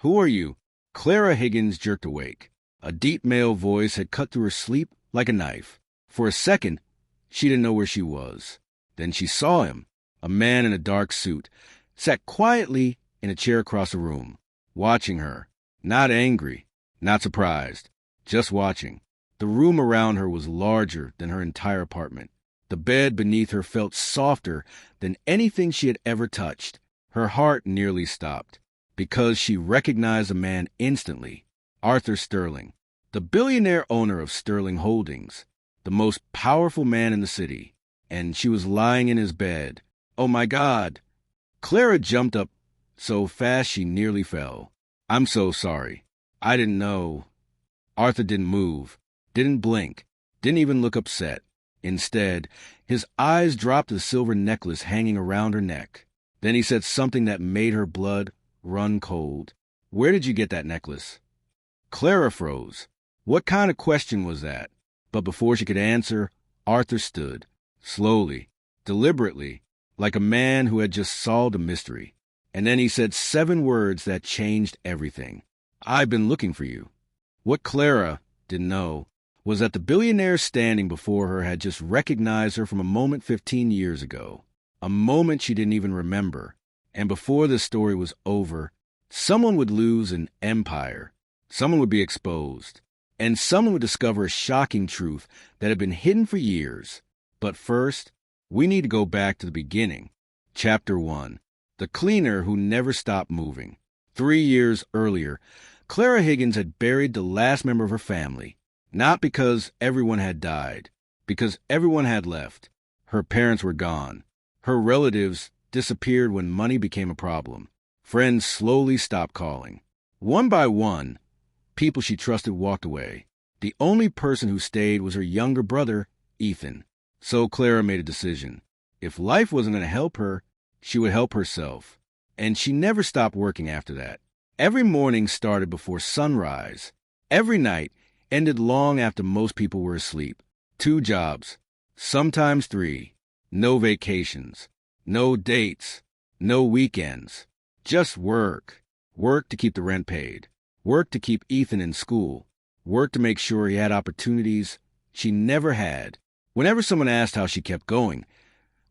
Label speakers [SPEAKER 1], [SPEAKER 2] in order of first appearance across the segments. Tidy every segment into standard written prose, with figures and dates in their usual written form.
[SPEAKER 1] Who are you? Clara Higgins jerked awake. A deep male voice had cut through her sleep like a knife. For a second, she didn't know where she was. Then she saw him, a man in a dark suit, sat quietly in a chair across the room, watching her, not angry, not surprised, just watching. The room around her was larger than her entire apartment. The bed beneath her felt softer than anything she had ever touched. Her heart nearly stopped, because she recognized a man instantly, Arthur Sterling, the billionaire owner of Sterling Holdings, the most powerful man in the city. And she was lying in his bed. Oh my God! Clara jumped up so fast she nearly fell. I'm so sorry. I didn't know. Arthur didn't move, didn't blink, didn't even look upset. Instead, his eyes dropped to the silver necklace hanging around her neck. Then he said something that made her blood run cold. Where did you get that necklace? Clara froze. What kind of question was that? But before she could answer, Arthur stood, slowly, deliberately, like a man who had just solved a mystery. And then he said 7 words that changed everything. I've been looking for you. What Clara didn't know was that the billionaire standing before her had just recognized her from a moment 15 years ago, a moment she didn't even remember. And before this story was over, someone would lose an empire, someone would be exposed, and someone would discover a shocking truth that had been hidden for years. But first, we need to go back to the beginning. Chapter 1. The cleaner who never stopped moving. 3 years earlier, Clara Higgins had buried the last member of her family, not because everyone had died, because everyone had left. Her parents were gone. Her relatives disappeared when money became a problem. Friends slowly stopped calling. One by one, people she trusted walked away. The only person who stayed was her younger brother, Ethan. So Clara made a decision. If life wasn't going to help her, she would help herself. And she never stopped working after that. Every morning started before sunrise. Every night ended long after most people were asleep. 2 jobs, sometimes 3. No vacations, no dates, no weekends. Just work. Work to keep the rent paid. Work to keep Ethan in school. Work to make sure he had opportunities she never had. Whenever someone asked how she kept going,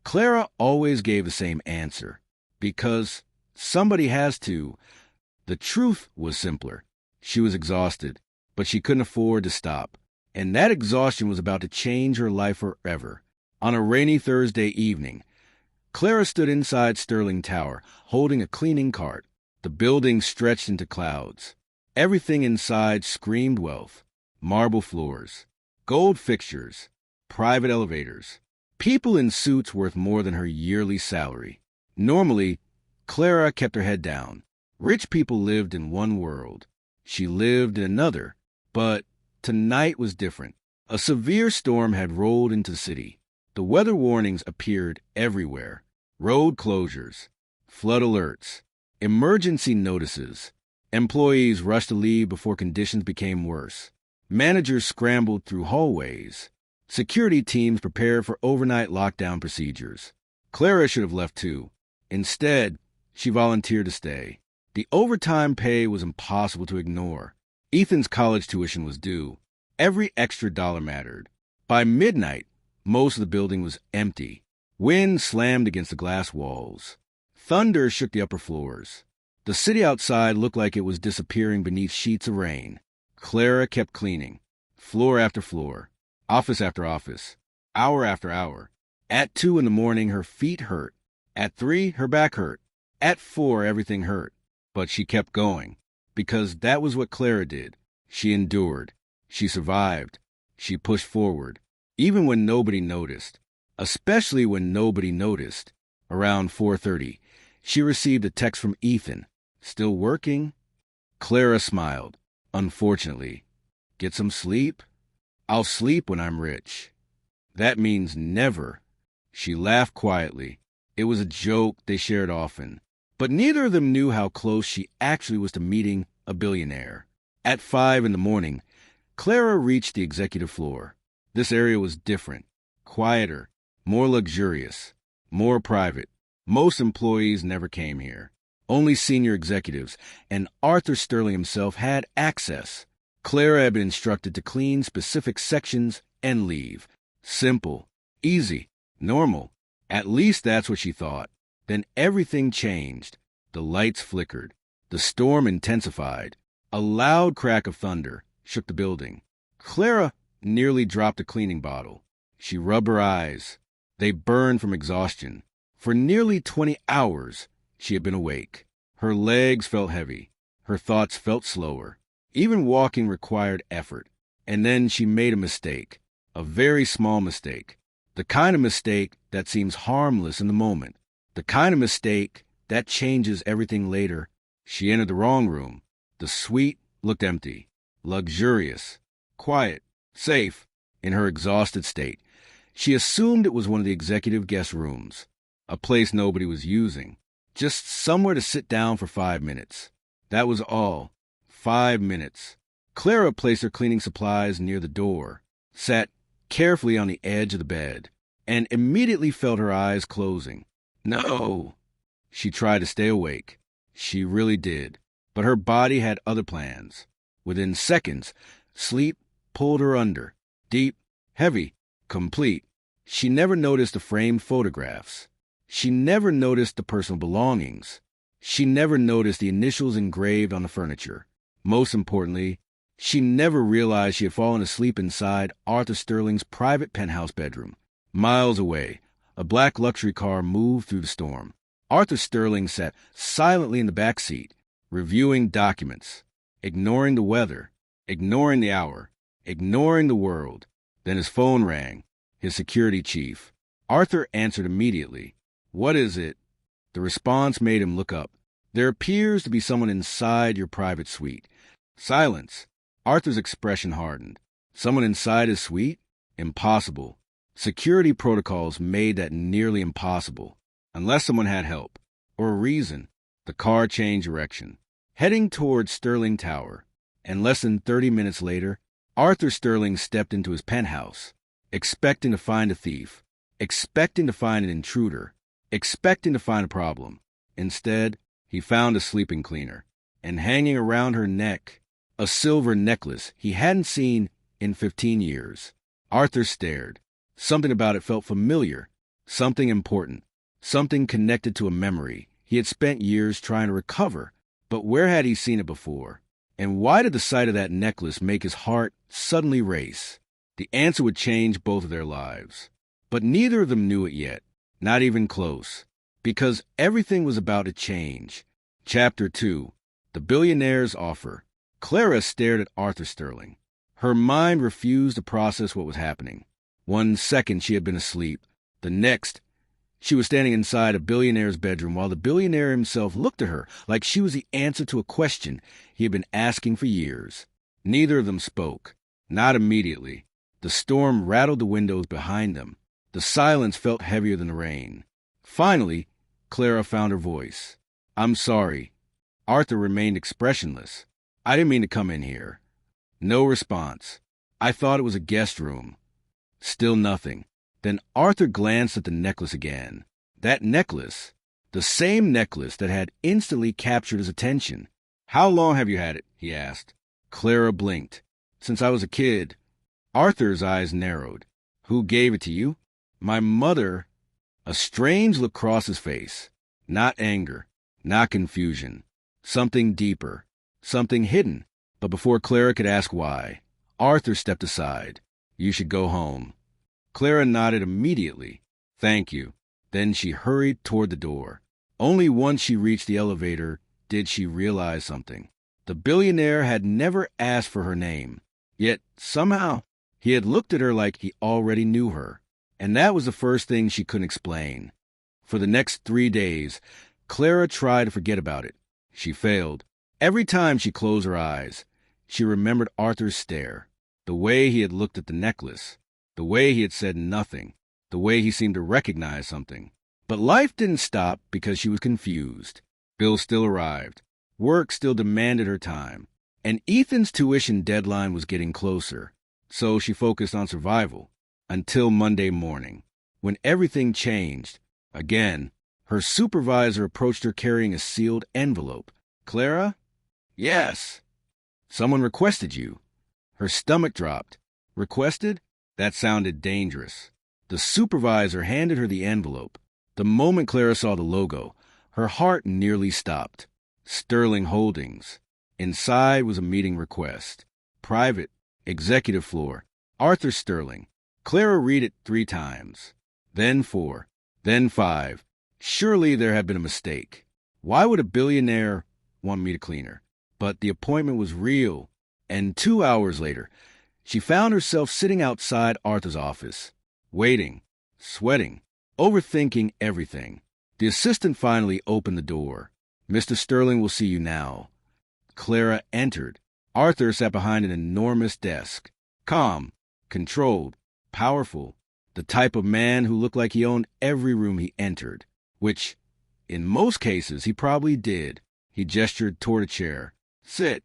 [SPEAKER 1] Clara always gave the same answer. Because somebody has to. The truth was simpler. She was exhausted, but she couldn't afford to stop. And that exhaustion was about to change her life forever. On a rainy Thursday evening, Clara stood inside Sterling Tower, holding a cleaning cart. The building stretched into clouds. Everything inside screamed wealth. Marble floors, gold fixtures, private elevators. People in suits worth more than her yearly salary. Normally, Clara kept her head down. Rich people lived in one world. She lived in another. But tonight was different. A severe storm had rolled into the city. The weather warnings appeared everywhere. Road closures, flood alerts, emergency notices. Employees rushed to leave before conditions became worse. Managers scrambled through hallways. Security teams prepared for overnight lockdown procedures. Clara should have left too. Instead, she volunteered to stay. The overtime pay was impossible to ignore. Ethan's college tuition was due. Every extra dollar mattered. By midnight, most of the building was empty. Wind slammed against the glass walls. Thunder shook the upper floors. The city outside looked like it was disappearing beneath sheets of rain. Clara kept cleaning, floor after floor, office after office, hour after hour. At 2 in the morning, her feet hurt. At 3, her back hurt. At 4, everything hurt. But she kept going, because that was what Clara did. She endured. She survived. She pushed forward, even when nobody noticed. Especially when nobody noticed. Around 4:30, she received a text from Ethan. Still working? Clara smiled. Unfortunately. Get some sleep? I'll sleep when I'm rich. That means never. She laughed quietly. It was a joke they shared often. But neither of them knew how close she actually was to meeting a billionaire. At 5 in the morning, Clara reached the executive floor. This area was different, quieter, more luxurious, more private. Most employees never came here. Only senior executives and Arthur Sterling himself had access. Clara had been instructed to clean specific sections and leave. Simple, easy, normal. At least that's what she thought. Then everything changed. The lights flickered. The storm intensified. A loud crack of thunder shook the building. Clara nearly dropped a cleaning bottle. She rubbed her eyes. They burned from exhaustion. For nearly 20 hours, she had been awake. Her legs felt heavy. Her thoughts felt slower. Even walking required effort. And then she made a mistake. A very small mistake. The kind of mistake that seems harmless in the moment. The kind of mistake that changes everything later. She entered the wrong room. The suite looked empty, luxurious, quiet, safe. In her exhausted state, she assumed it was one of the executive guest rooms, a place nobody was using, just somewhere to sit down for 5 minutes. That was all. 5 minutes. Clara placed her cleaning supplies near the door, sat carefully on the edge of the bed, and immediately felt her eyes closing. No! She tried to stay awake. She really did. But her body had other plans. Within seconds, sleep pulled her under. Deep, heavy, complete. She never noticed the framed photographs. She never noticed the personal belongings. She never noticed the initials engraved on the furniture. Most importantly, she never realized she had fallen asleep inside Arthur Sterling's private penthouse bedroom. Miles away, a black luxury car moved through the storm. Arthur Sterling sat silently in the back seat, reviewing documents, ignoring the weather, ignoring the hour, ignoring the world. Then his phone rang. His security chief. Arthur answered immediately. "What is it?" The response made him look up. "There appears to be someone inside your private suite." Silence. Arthur's expression hardened. Someone inside his suite? Impossible. Security protocols made that nearly impossible. Unless someone had help. Or a reason. The car changed direction, heading towards Sterling Tower. And less than 30 minutes later, Arthur Sterling stepped into his penthouse, expecting to find a thief, expecting to find an intruder, expecting to find a problem. Instead, he found a sleeping cleaner, and hanging around her neck, a silver necklace he hadn't seen in 15 years. Arthur stared. Something about it felt familiar, something important, something connected to a memory he had spent years trying to recover. But where had he seen it before? And why did the sight of that necklace make his heart suddenly race? The answer would change both of their lives. But neither of them knew it yet, not even close, because everything was about to change. Chapter 2. The Billionaire's Offer. Clara stared at Arthur Sterling. Her mind refused to process what was happening. 1 second she had been asleep. The next, she was standing inside a billionaire's bedroom while the billionaire himself looked at her like she was the answer to a question he had been asking for years. Neither of them spoke. Not immediately. The storm rattled the windows behind them. The silence felt heavier than the rain. Finally, Clara found her voice. "I'm sorry." Arthur remained expressionless. "I didn't mean to come in here." No response. "I thought it was a guest room." Still nothing. Then Arthur glanced at the necklace again. That necklace, the same necklace that had instantly captured his attention. "How long have you had it?" he asked. Clara blinked. "Since I was a kid." Arthur's eyes narrowed. "Who gave it to you?" "My mother." A strange look crossed his face. Not anger, not confusion. Something deeper, something hidden. But before Clara could ask why, Arthur stepped aside. "You should go home." Clara nodded immediately. "Thank you." Then she hurried toward the door. Only once she reached the elevator did she realize something. The billionaire had never asked for her name. Yet, somehow, he had looked at her like he already knew her. And that was the first thing she couldn't explain. For the next 3 days, Clara tried to forget about it. She failed. Every time she closed her eyes, she remembered Arthur's stare, the way he had looked at the necklace, the way he had said nothing, the way he seemed to recognize something. But life didn't stop because she was confused. Bills still arrived. Work still demanded her time. And Ethan's tuition deadline was getting closer. So she focused on survival. Until Monday morning, when everything changed. Again. Her supervisor approached her carrying a sealed envelope. "Clara?" "Yes." "Someone requested you." Her stomach dropped. "Requested?" That sounded dangerous. The supervisor handed her the envelope. The moment Clara saw the logo, her heart nearly stopped. Sterling Holdings. Inside was a meeting request. Private, executive floor, Arthur Sterling. Clara read it 3 times. Then 4. Then 5. Surely there had been a mistake. Why would a billionaire want me to clean her? But the appointment was real, and 2 hours later, she found herself sitting outside Arthur's office, waiting, sweating, overthinking everything. The assistant finally opened the door. "Mr. Sterling will see you now." Clara entered. Arthur sat behind an enormous desk. Calm, controlled, powerful. The type of man who looked like he owned every room he entered. Which, in most cases, he probably did. He gestured toward a chair. "Sit."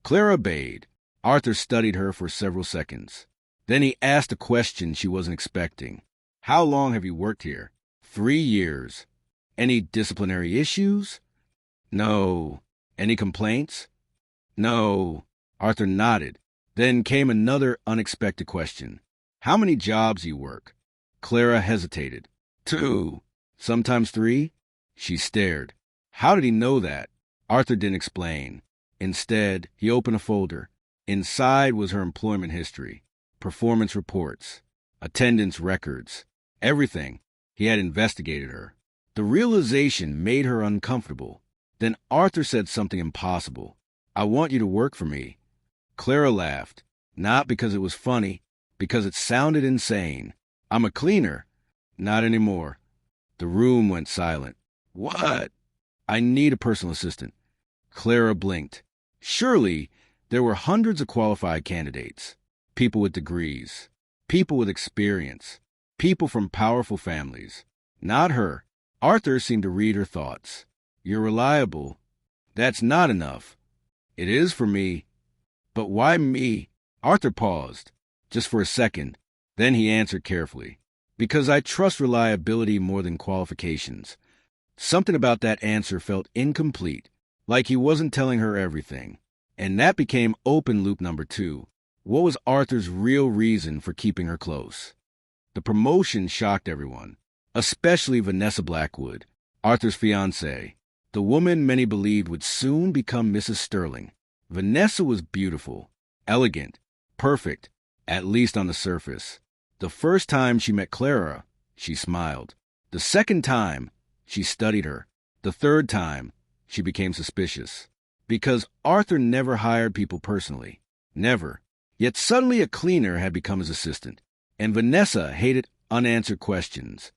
[SPEAKER 1] Clara obeyed. Arthur studied her for several seconds. Then he asked a question she wasn't expecting. "How long have you worked here?" 3 years. "Any disciplinary issues?" "No." "Any complaints?" "No." Arthur nodded. Then came another unexpected question. "How many jobs you work?" Clara hesitated. 2. "Sometimes 3? She stared. How did he know that? Arthur didn't explain. Instead, he opened a folder. Inside was her employment history, performance reports, attendance records, everything. He had investigated her. The realization made her uncomfortable. Then Arthur said something impossible. "I want you to work for me." Clara laughed, not because it was funny, because it sounded insane. "I'm a cleaner." "Not anymore." The room went silent. "What?" "I need a personal assistant." Clara blinked. Surely there were hundreds of qualified candidates, people with degrees, people with experience, people from powerful families. Not her. Arthur seemed to read her thoughts. "You're reliable." "That's not enough." "It is for me." "But why me?" Arthur paused, just for a second. Then he answered carefully. "Because I trust reliability more than qualifications." Something about that answer felt incomplete, like he wasn't telling her everything. And that became open loop number 2. What was Arthur's real reason for keeping her close? The promotion shocked everyone, especially Vanessa Blackwood, Arthur's fiancée, the woman many believed would soon become Mrs. Sterling. Vanessa was beautiful, elegant, perfect, at least on the surface. The first time she met Clara, she smiled. The second time, she studied her. The third time, she became suspicious. Because Arthur never hired people personally. Never. Yet suddenly a cleaner had become his assistant. And Vanessa hated unanswered questions.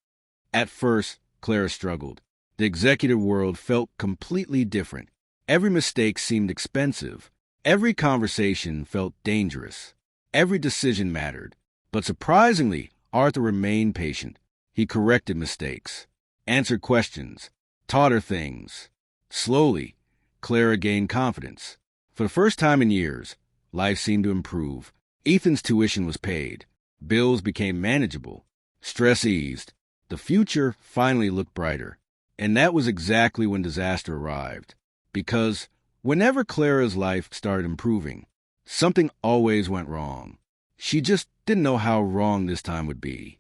[SPEAKER 1] At first, Clara struggled. The executive world felt completely different. Every mistake seemed expensive. Every conversation felt dangerous. Every decision mattered. But surprisingly, Arthur remained patient. He corrected mistakes, answered questions, taught her things. Slowly, Clara gained confidence. For the first time in years, life seemed to improve. Ethan's tuition was paid. Bills became manageable. Stress eased. The future finally looked brighter. And that was exactly when disaster arrived. Because whenever Clara's life started improving, something always went wrong. She just didn't know how wrong this time would be.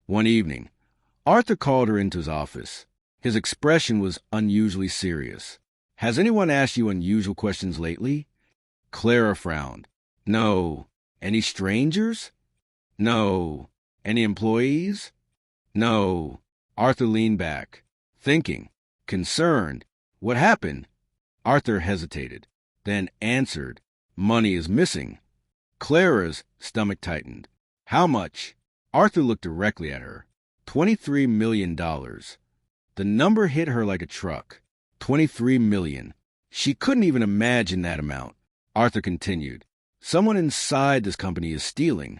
[SPEAKER 1] One evening, Arthur called her into his office. His expression was unusually serious. "Has anyone asked you unusual questions lately?" Clara frowned. "No." "Any strangers?" "No." "Any employees?" "No." Arthur leaned back, thinking, concerned. "What happened?" Arthur hesitated, then answered, "Money is missing." Clara's stomach tightened. "How much?" Arthur looked directly at her. $23 million. The number hit her like a truck. 23 million. She couldn't even imagine that amount. Arthur continued. "Someone inside this company is stealing."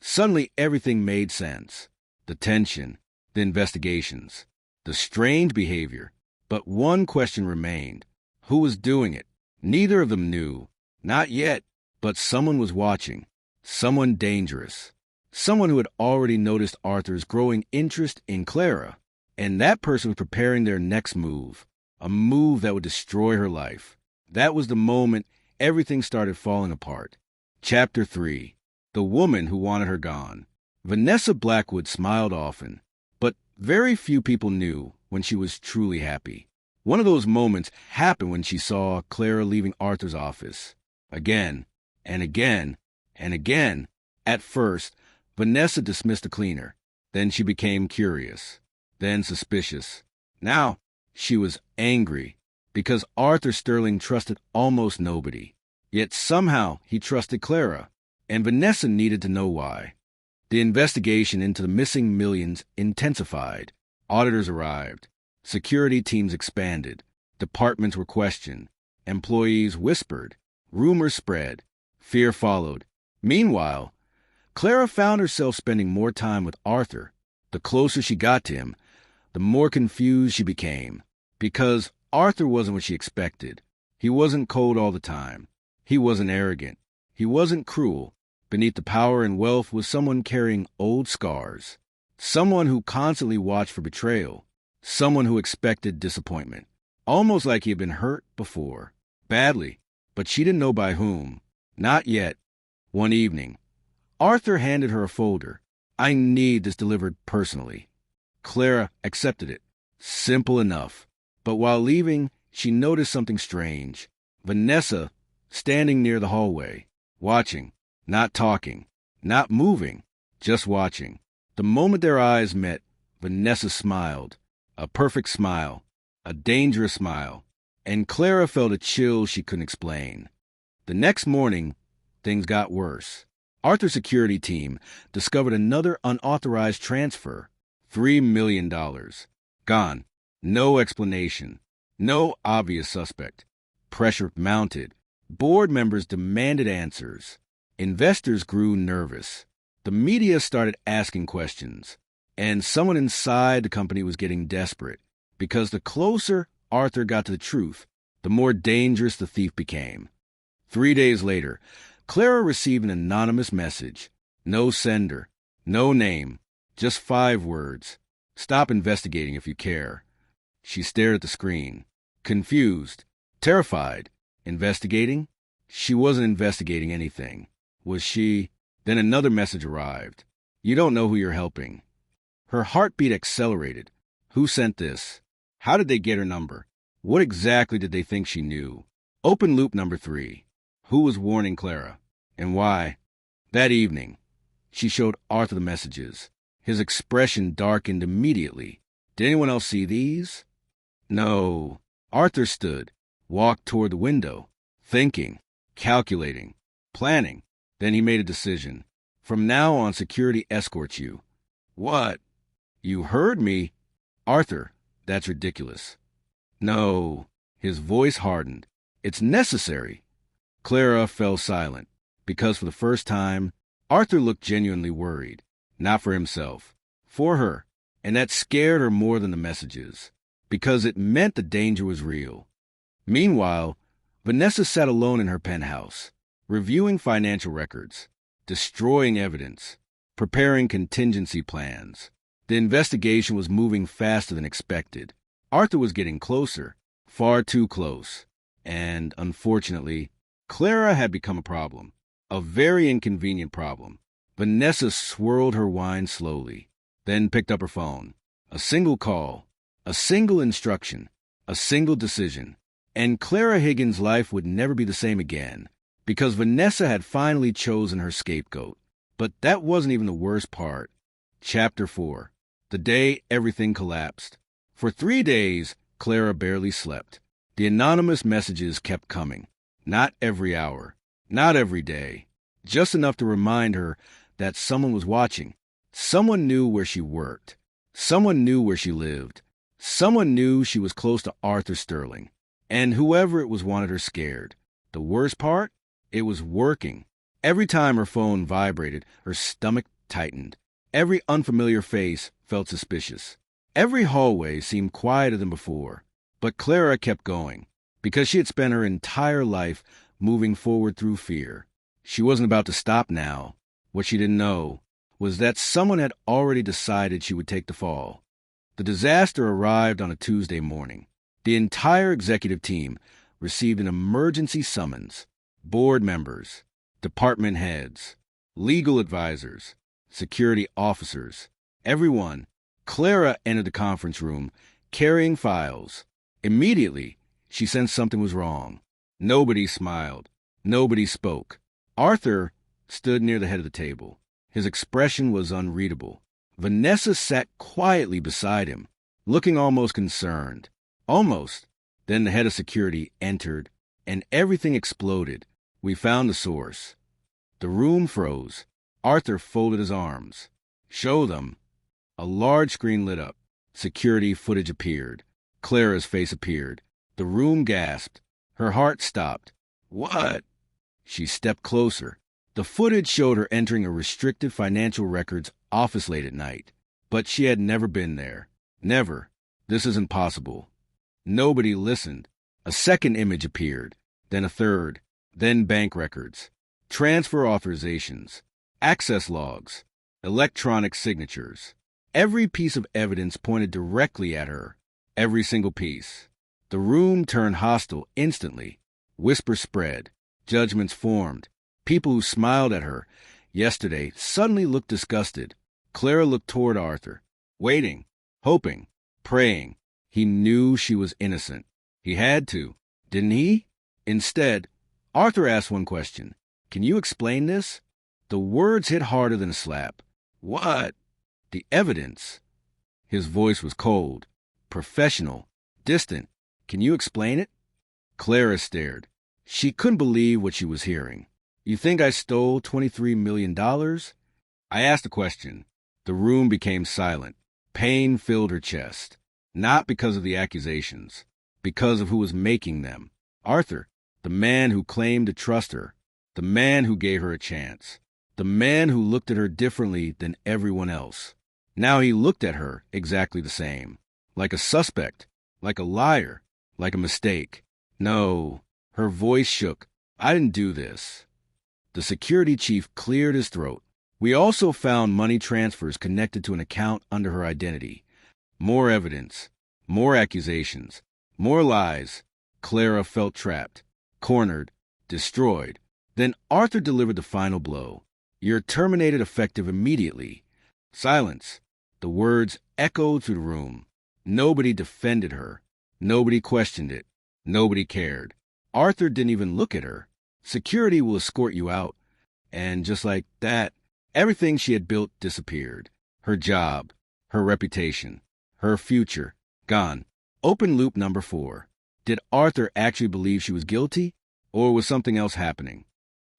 [SPEAKER 1] Suddenly everything made sense. The tension, the investigations, the strange behavior. But one question remained. Who was doing it? Neither of them knew. Not yet. But someone was watching. Someone dangerous. Someone who had already noticed Arthur's growing interest in Clara. And that person was preparing their next move, a move that would destroy her life. That was the moment everything started falling apart. Chapter 3. The Woman Who Wanted Her Gone. Vanessa Blackwood smiled often, but very few people knew when she was truly happy. One of those moments happened when she saw Clara leaving Arthur's office. Again, and again, and again. At first, Vanessa dismissed the cleaner. Then she became curious, then suspicious. Now, she was angry, because Arthur Sterling trusted almost nobody. Yet somehow he trusted Clara, and Vanessa needed to know why. The investigation into the missing millions intensified. Auditors arrived. Security teams expanded. Departments were questioned. Employees whispered. Rumors spread. Fear followed. Meanwhile, Clara found herself spending more time with Arthur. The closer she got to him, the more confused she became. Because Arthur wasn't what she expected. He wasn't cold all the time. He wasn't arrogant. He wasn't cruel. Beneath the power and wealth was someone carrying old scars. Someone who constantly watched for betrayal. Someone who expected disappointment. Almost like he had been hurt before. Badly. But she didn't know by whom. Not yet. One evening, Arthur handed her a folder. "I need this delivered personally." Clara accepted it. Simple enough. But while leaving, she noticed something strange. Vanessa, standing near the hallway, watching, not talking, not moving, just watching. The moment their eyes met, Vanessa smiled. A perfect smile. A dangerous smile. And Clara felt a chill she couldn't explain. The next morning, things got worse. Arthur's security team discovered another unauthorized transfer. $3 million. Gone. No explanation. No obvious suspect. Pressure mounted. Board members demanded answers. Investors grew nervous. The media started asking questions. And someone inside the company was getting desperate. Because the closer Arthur got to the truth, the more dangerous the thief became. 3 days later, Clara received an anonymous message. No sender. No name. Just 5 words. "Stop investigating if you care." She stared at the screen. Confused. Terrified. Investigating? She wasn't investigating anything. Was she? Then another message arrived. "You don't know who you're helping." Her heartbeat accelerated. Who sent this? How did they get her number? What exactly did they think she knew? Open loop number 3. Who was warning Clara? And why? That evening, she showed Arthur the messages. His expression darkened immediately. Did anyone else see these? No. Arthur stood, walked toward the window, thinking, calculating, planning. Then he made a decision. "From now on, security escorts you." "What? You heard me?" "Arthur, that's ridiculous." "No." His voice hardened. "It's necessary." Clara fell silent, because for the first time, Arthur looked genuinely worried. Not for himself, for her. And that scared her more than the messages, because it meant the danger was real. Meanwhile, Vanessa sat alone in her penthouse, reviewing financial records, destroying evidence, preparing contingency plans. The investigation was moving faster than expected. Arthur was getting closer, far too close. And, unfortunately, Clara had become a problem. A very inconvenient problem. Vanessa swirled her wine slowly, then picked up her phone. A single call, a single instruction, a single decision. And Clara Higgins' life would never be the same again, because Vanessa had finally chosen her scapegoat. But that wasn't even the worst part. Chapter 4. The day everything collapsed. For 3 days, Clara barely slept. The anonymous messages kept coming. Not every hour, not every day. Just enough to remind her that someone was watching. Someone knew where she worked. Someone knew where she lived. Someone knew she was close to Arthur Sterling. And whoever it was wanted her scared. The worst part? It was working. Every time her phone vibrated, her stomach tightened. Every unfamiliar face felt suspicious. Every hallway seemed quieter than before. But Clara kept going, because she had spent her entire life moving forward through fear. She wasn't about to stop now. What she didn't know was that someone had already decided she would take the fall. The disaster arrived on a Tuesday morning. The entire executive team received an emergency summons. Board members, department heads, legal advisors, security officers, everyone. Clara entered the conference room carrying files. Immediately, she sensed something was wrong. Nobody smiled. Nobody spoke. Arthur stood near the head of the table. His expression was unreadable. Vanessa sat quietly beside him, looking almost concerned. Almost. Then the head of security entered, and everything exploded. We found the source. The room froze. Arthur folded his arms. Show them. A large screen lit up. Security footage appeared. Clara's face appeared. The room gasped. Her heart stopped. What? She stepped closer. The footage showed her entering a restricted financial records office late at night. But she had never been there. Never. This isn't possible. Nobody listened. A second image appeared. Then a third. Then bank records. Transfer authorizations. Access logs. Electronic signatures. Every piece of evidence pointed directly at her. Every single piece. The room turned hostile instantly. Whispers spread. Judgments formed. People who smiled at her yesterday suddenly looked disgusted. Clara looked toward Arthur, waiting, hoping, praying. He knew she was innocent. He had to, didn't he? Instead, Arthur asked one question. Can you explain this? The words hit harder than a slap. What? The evidence. His voice was cold, professional, distant. Can you explain it? Clara stared. She couldn't believe what she was hearing. You think I stole $23 million? I asked a question. The room became silent. Pain filled her chest. Not because of the accusations, because of who was making them. Arthur, the man who claimed to trust her, the man who gave her a chance, the man who looked at her differently than everyone else. Now he looked at her exactly the same, like a suspect, like a liar, like a mistake. No, her voice shook. I didn't do this. The security chief cleared his throat. We also found money transfers connected to an account under her identity. More evidence, more accusations, more lies. Clara felt trapped, cornered, destroyed. Then Arthur delivered the final blow. You're terminated effective immediately. Silence. The words echoed through the room. Nobody defended her. Nobody questioned it. Nobody cared. Arthur didn't even look at her. Security will escort you out. And just like that, everything she had built disappeared. Her job, her reputation, her future, gone. Open loop number 4. Did Arthur actually believe she was guilty? Or was something else happening?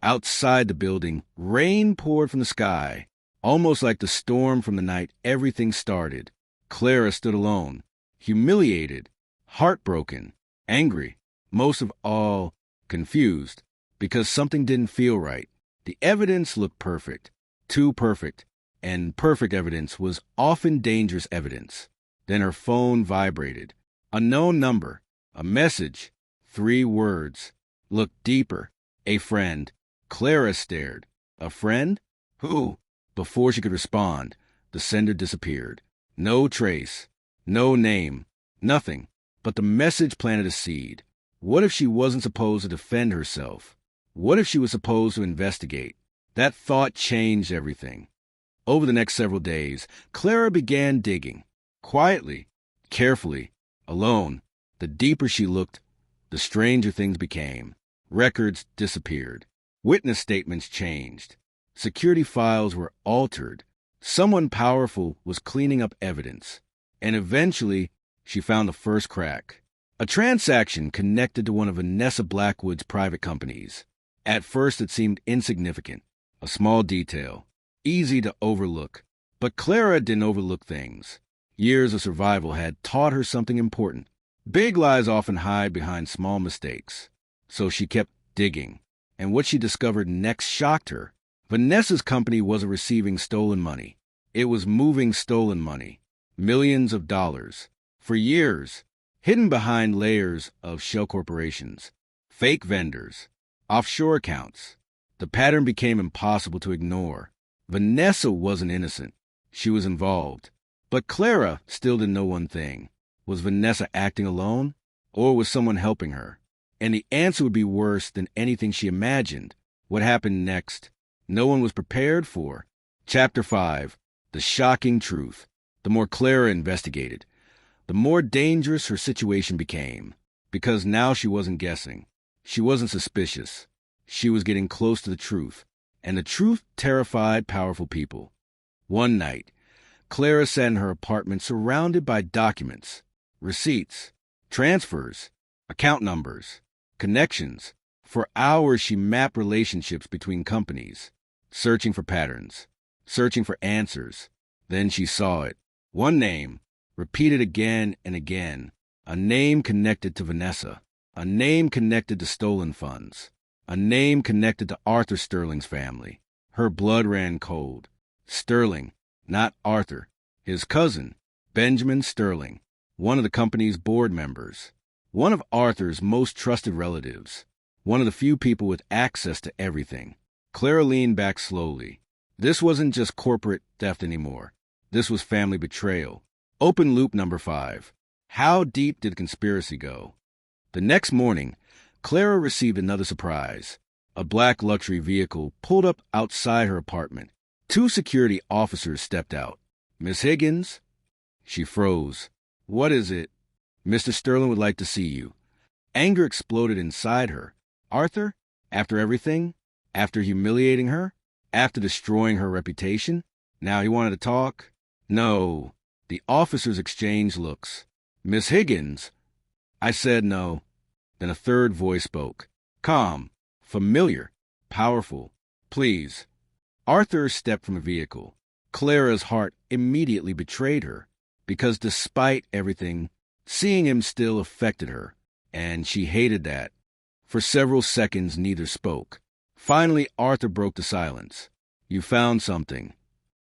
[SPEAKER 1] Outside the building, rain poured from the sky. Almost like the storm from the night everything started. Clara stood alone, humiliated, heartbroken, angry, most of all, confused, because something didn't feel right. The evidence looked perfect, too perfect, and perfect evidence was often dangerous evidence. Then her phone vibrated. A known number, a message, 3 words. Look deeper. A friend. Clara stared. A friend? Who? Before she could respond, the sender disappeared. No trace, no name, nothing. But the message planted a seed. What if she wasn't supposed to defend herself? What if she was supposed to investigate? That thought changed everything. Over the next several days, Clara began digging. Quietly, carefully, alone. The deeper she looked, the stranger things became. Records disappeared. Witness statements changed. Security files were altered. Someone powerful was cleaning up evidence. And eventually, she found the first crack. A transaction connected to one of Vanessa Blackwood's private companies. At first, it seemed insignificant. A small detail. Easy to overlook. But Clara didn't overlook things. Years of survival had taught her something important. Big lies often hide behind small mistakes. So she kept digging. And what she discovered next shocked her. Vanessa's company wasn't receiving stolen money. It was moving stolen money. Millions of dollars. For years. Hidden behind layers of shell corporations. Fake vendors. Offshore accounts. The pattern became impossible to ignore. Vanessa wasn't innocent. She was involved. But Clara still didn't know one thing. Was Vanessa acting alone? Or was someone helping her? And the answer would be worse than anything she imagined. What happened next? No one was prepared for. Chapter 5. The Shocking Truth. The more Clara investigated, the more dangerous her situation became. Because now she wasn't guessing. She wasn't suspicious. She was getting close to the truth. And the truth terrified powerful people. One night, Clara sat in her apartment surrounded by documents, receipts, transfers, account numbers, connections. For hours she mapped relationships between companies, searching for patterns, searching for answers. Then she saw it. One name, repeated again and again. A name connected to Vanessa. A name connected to stolen funds. A name connected to Arthur Sterling's family. Her blood ran cold. Sterling, not Arthur. His cousin, Benjamin Sterling, one of the company's board members. One of Arthur's most trusted relatives. One of the few people with access to everything. Clara leaned back slowly. This wasn't just corporate theft anymore. This was family betrayal. Open loop number 5. How deep did the conspiracy go? The next morning, Clara received another surprise. A black luxury vehicle pulled up outside her apartment. 2 security officers stepped out. "Miss Higgins?" She froze. "What is it?" "Mr. Sterling would like to see you." Anger exploded inside her. Arthur? After everything? After humiliating her? After destroying her reputation? Now he wanted to talk? No. The officers exchanged looks. "Miss Higgins?" I said no. Then a third voice spoke. Calm, familiar, powerful. "Please." Arthur stepped from a vehicle. Clara's heart immediately betrayed her, because despite everything, seeing him still affected her, and she hated that. For several seconds, neither spoke. Finally, Arthur broke the silence. "You found something."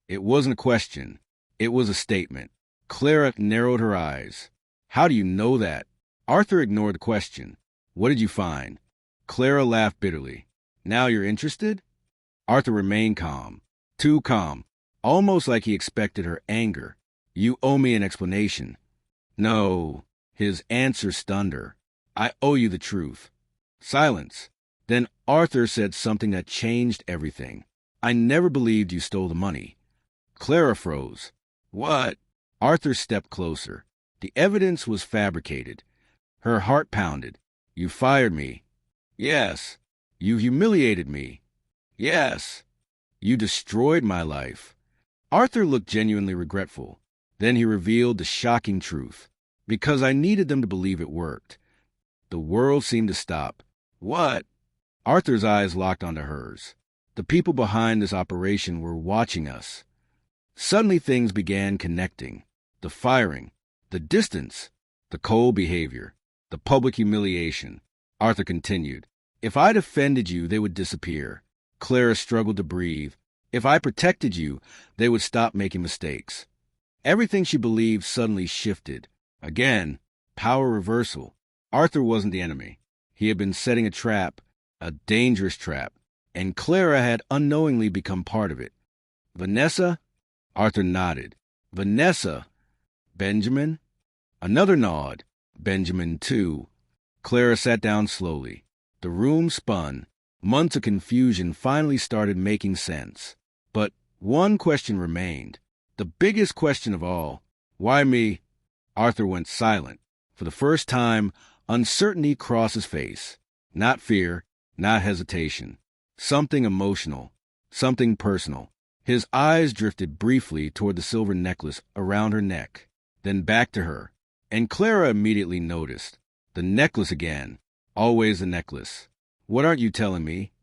[SPEAKER 1] It wasn't a question. It was a statement. Clara narrowed her eyes. "How do you know that?" Arthur ignored the question. "What did you find?" Clara laughed bitterly. "Now you're interested?" Arthur remained calm. Too calm. Almost like he expected her anger. "You owe me an explanation." "No." His answer stunned her. "I owe you the truth." Silence. Then Arthur said something that changed everything. "I never believed you stole the money." Clara froze. "What?" Arthur stepped closer. The evidence was fabricated. Her heart pounded. "You fired me." "Yes." "You humiliated me." "Yes." "You destroyed my life." Arthur looked genuinely regretful. Then he revealed the shocking truth. "Because I needed them to believe it worked." The world seemed to stop. "What?" Arthur's eyes locked onto hers. "The people behind this operation were watching us." Suddenly things began connecting. The firing, the distance, the cold behavior, the public humiliation. Arthur continued. "If I defended you, they would disappear." Clara struggled to breathe. "If I protected you, they would stop making mistakes." Everything she believed suddenly shifted. Again, power reversal. Arthur wasn't the enemy. He had been setting a trap, a dangerous trap, and Clara had unknowingly become part of it. "Vanessa?" Arthur nodded. "Vanessa?" "Benjamin?" Another nod. "Benjamin, too." Clara sat down slowly. The room spun. Months of confusion finally started making sense. But one question remained. The biggest question of all. "Why me?" Arthur went silent. For the first time, uncertainty crossed his face. Not fear, not hesitation. Something emotional, something personal. His eyes drifted briefly toward the silver necklace around her neck, then back to her. And Clara immediately noticed. The necklace again. Always the necklace. "What aren't you telling me?"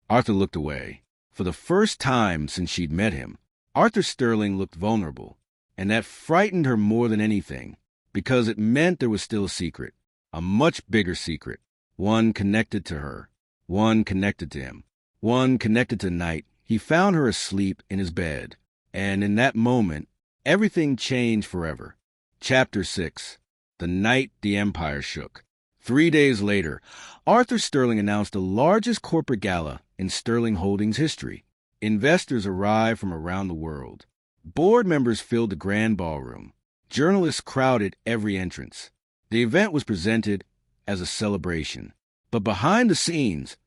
[SPEAKER 1] Arthur looked away. For the first time since she'd met him, Arthur Sterling looked vulnerable. And that frightened her more than anything, because it meant there was still a secret. A much bigger secret. One connected to her. One connected to him. One connected to the night he found her asleep in his bed. And in that moment, everything changed forever. Chapter 6. The Night the Empire Shook. 3 days later, Arthur Sterling announced the largest corporate gala in Sterling Holdings history. Investors arrived from around the world. Board members filled the grand ballroom. Journalists crowded every entrance. The event was presented as a celebration. But behind the scenes,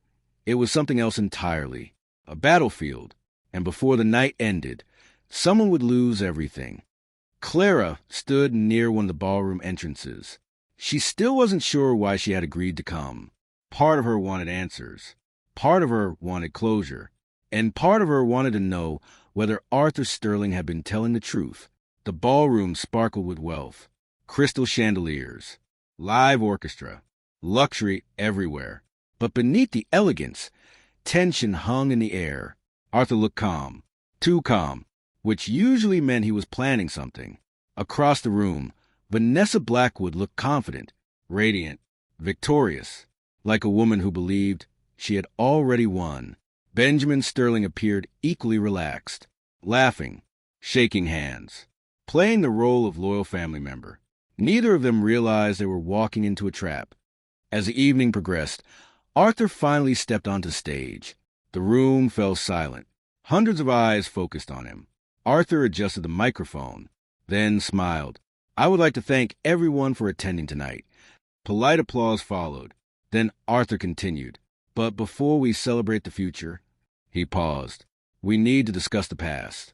[SPEAKER 1] it was something else entirely. A battlefield. And before the night ended, someone would lose everything. Clara stood near one of the ballroom entrances. She still wasn't sure why she had agreed to come. Part of her wanted answers. Part of her wanted closure. And part of her wanted to know whether Arthur Sterling had been telling the truth. The ballroom sparkled with wealth. Crystal chandeliers. Live orchestra. Luxury everywhere. But beneath the elegance, tension hung in the air. Arthur looked calm. Too calm. Which usually meant he was planning something. Across the room, Vanessa Blackwood looked confident, radiant, victorious, like a woman who believed she had already won. Benjamin Sterling appeared equally relaxed, laughing, shaking hands, playing the role of loyal family member. Neither of them realized they were walking into a trap. As the evening progressed, Arthur finally stepped onto stage. The room fell silent. Hundreds of eyes focused on him. Arthur adjusted the microphone, then smiled. "I would like to thank everyone for attending tonight." Polite applause followed. Then Arthur continued. "But before we celebrate the future," he paused, "we need to discuss the past."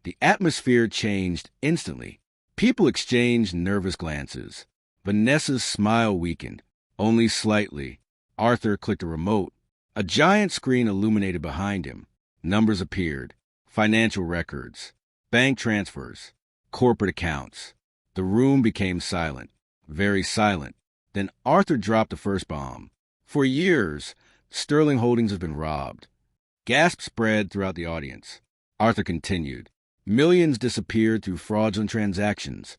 [SPEAKER 1] The atmosphere changed instantly. People exchanged nervous glances. Vanessa's smile weakened, only slightly. Arthur clicked a remote. A giant screen illuminated behind him. Numbers appeared. Financial records, bank transfers, corporate accounts. The room became silent, very silent. Then Arthur dropped the first bomb. "For years, Sterling Holdings has been robbed." Gasps spread throughout the audience. Arthur continued. "Millions disappeared through fraudulent transactions."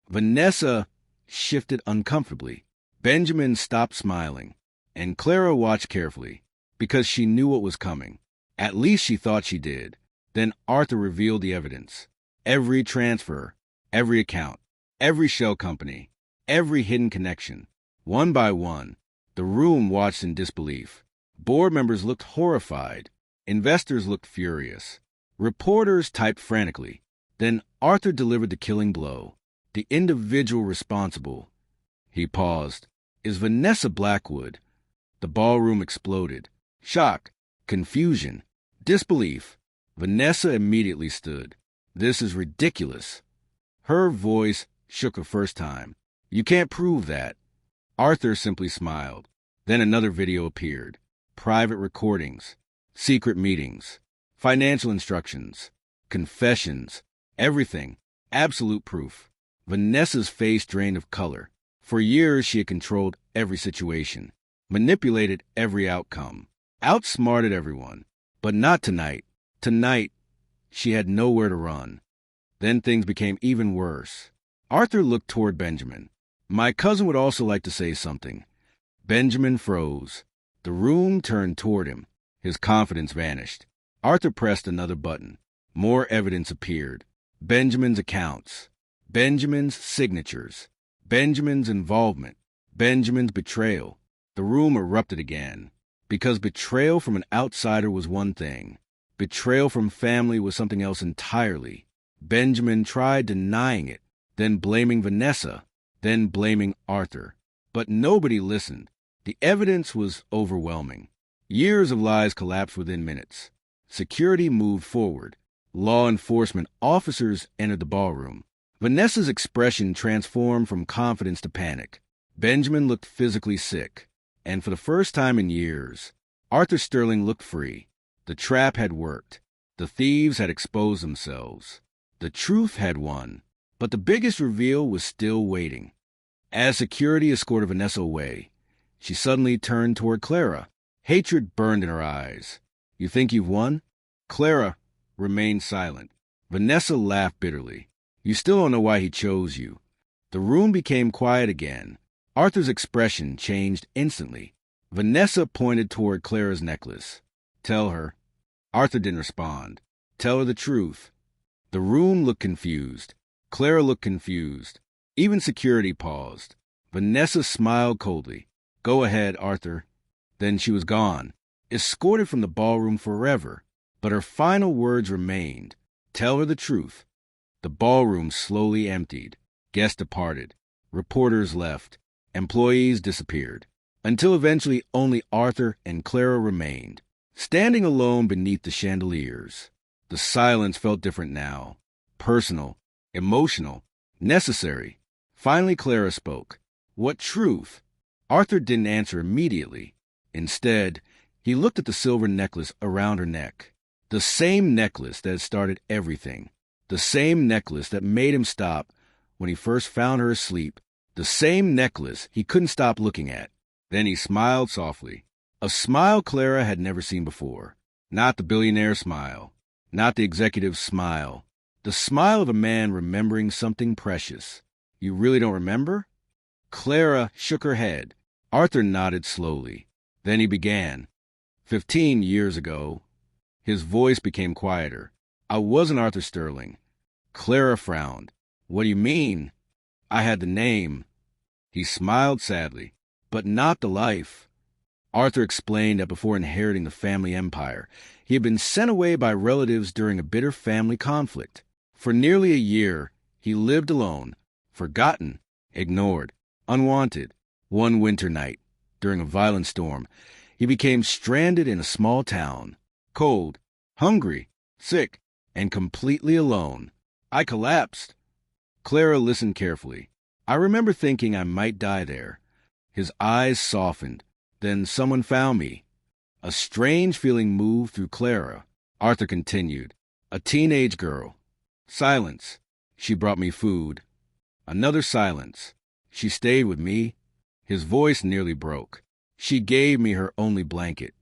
[SPEAKER 1] Vanessa shifted uncomfortably. Benjamin stopped smiling, and Clara watched carefully, because she knew what was coming. At least she thought she did. Then Arthur revealed the evidence. Every transfer, every account, every shell company, every hidden connection. One by one, the room watched in disbelief. Board members looked horrified. Investors looked furious. Reporters typed frantically. Then Arthur delivered the killing blow. The individual responsible. He paused. "Is Vanessa Blackwood." The ballroom exploded. Shock, confusion, disbelief. Vanessa immediately stood. "This is ridiculous." Her voice shook a first time. "You can't prove that." Arthur simply smiled. Then another video appeared. Private recordings, secret meetings, financial instructions, confessions, everything. Absolute proof. Vanessa's face drained of color. For years she had controlled every situation, manipulated every outcome, outsmarted everyone. But not tonight. Tonight, she had nowhere to run. Then things became even worse. Arthur looked toward Benjamin. "My cousin would also like to say something." Benjamin froze. The room turned toward him. His confidence vanished. Arthur pressed another button. More evidence appeared. Benjamin's accounts. Benjamin's signatures. Benjamin's involvement. Benjamin's betrayal. The room erupted again. Because betrayal from an outsider was one thing. Betrayal from family was something else entirely. Benjamin tried denying it, then blaming Vanessa, then blaming Arthur. But nobody listened. The evidence was overwhelming. Years of lies collapsed within minutes. Security moved forward. Law enforcement officers entered the ballroom. Vanessa's expression transformed from confidence to panic. Benjamin looked physically sick. And for the first time in years, Arthur Sterling looked free. The trap had worked. The thieves had exposed themselves. The truth had won. But the biggest reveal was still waiting. As security escorted Vanessa away, she suddenly turned toward Clara. Hatred burned in her eyes. "You think you've won?" Clara remained silent. Vanessa laughed bitterly. "You still don't know why he chose you." The room became quiet again. Arthur's expression changed instantly. Vanessa pointed toward Clara's necklace. "Tell her." Arthur didn't respond. "Tell her the truth." The room looked confused. Clara looked confused. Even security paused. Vanessa smiled coldly. "Go ahead, Arthur." Then she was gone, escorted from the ballroom forever. But her final words remained. "Tell her the truth." The ballroom slowly emptied. Guests departed. Reporters left. Employees disappeared. Until eventually only Arthur and Clara remained, standing alone beneath the chandeliers. The silence felt different now. Personal, emotional, necessary. Finally Clara spoke. What truth? Arthur didn't answer immediately. Instead, he looked at the silver necklace around her neck. The same necklace that had started everything. The same necklace that made him stop when he first found her asleep. The same necklace he couldn't stop looking at. Then he smiled softly. A smile Clara had never seen before. Not the billionaire smile. Not the executive smile. The smile of a man remembering something precious. You really don't remember? Clara shook her head. Arthur nodded slowly. Then he began. 15 years ago. His voice became quieter. I wasn't Arthur Sterling. Clara frowned. What do you mean? I had the name. He smiled sadly. But not the life. Arthur explained that before inheriting the family empire, he had been sent away by relatives during a bitter family conflict. For nearly a year, he lived alone, forgotten, ignored, unwanted. One winter night, during a violent storm, he became stranded in a small town, cold, hungry, sick, and completely alone. I collapsed. Clara listened carefully. I remember thinking I might die there. His eyes softened. Then someone found me. A strange feeling moved through Clara. Arthur continued. A teenage girl. Silence. She brought me food. Another silence. She stayed with me. His voice nearly broke. She gave me her only blanket.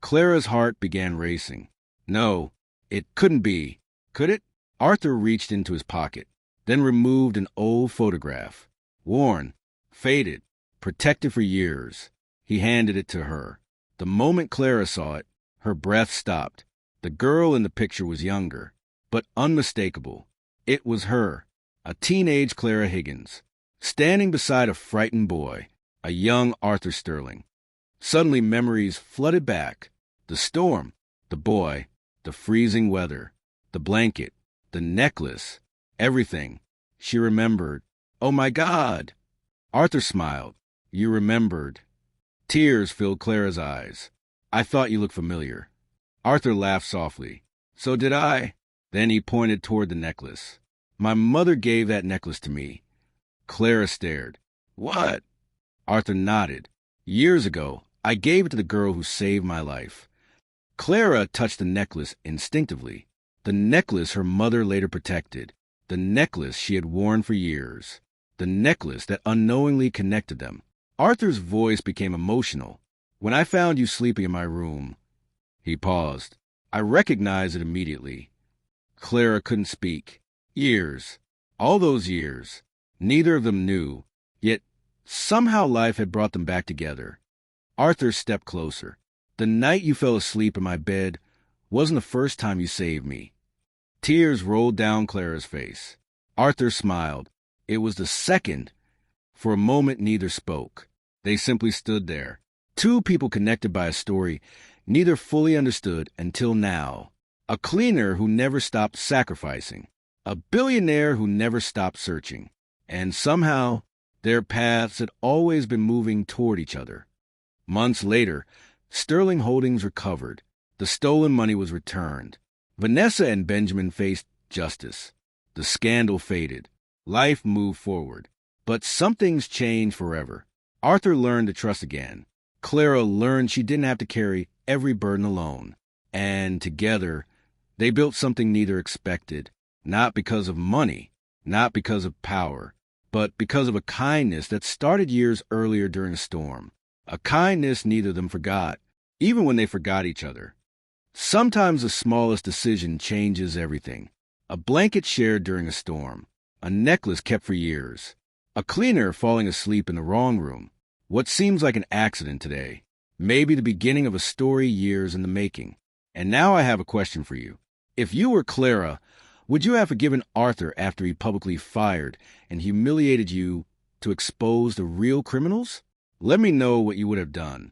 [SPEAKER 1] Clara's heart began racing. No, it couldn't be. Could it? Arthur reached into his pocket, then removed an old photograph. Worn, faded, protected for years. He handed it to her. The moment Clara saw it, her breath stopped. The girl in the picture was younger, but unmistakable. It was her, a teenage Clara Higgins, standing beside a frightened boy, a young Arthur Sterling. Suddenly memories flooded back. The storm, the boy, the freezing weather, the blanket, the necklace, everything. She remembered. Oh my God! Arthur smiled. You remembered. Tears filled Clara's eyes. I thought you looked familiar. Arthur laughed softly. So did I. Then he pointed toward the necklace. My mother gave that necklace to me. Clara stared. What? Arthur nodded. Years ago, I gave it to the girl who saved my life. Clara touched the necklace instinctively. The necklace her mother later protected. The necklace she had worn for years. The necklace that unknowingly connected them. Arthur's voice became emotional. When I found you sleeping in my room. He paused. I recognized it immediately. Clara couldn't speak. Years. All those years. Neither of them knew. Yet somehow life had brought them back together. Arthur stepped closer. The night you fell asleep in my bed wasn't the first time you saved me. Tears rolled down Clara's face. Arthur smiled. It was the second. For a moment, neither spoke. They simply stood there. Two people connected by a story neither fully understood until now. A cleaner who never stopped sacrificing. A billionaire who never stopped searching. And somehow, their paths had always been moving toward each other. Months later, Sterling Holdings recovered. The stolen money was returned. Vanessa and Benjamin faced justice. The scandal faded. Life moved forward. But some things changed forever. Arthur learned to trust again. Clara learned she didn't have to carry every burden alone. And together, they built something neither expected. Not because of money, not because of power, but because of a kindness that started years earlier during a storm. A kindness neither of them forgot, even when they forgot each other. Sometimes the smallest decision changes everything. A blanket shared during a storm. A necklace kept for years. A cleaner falling asleep in the wrong room. What seems like an accident today. Maybe the beginning of a story years in the making. And now I have a question for you. If you were Clara, would you have forgiven Arthur after he publicly fired and humiliated you to expose the real criminals? Let me know what you would have done.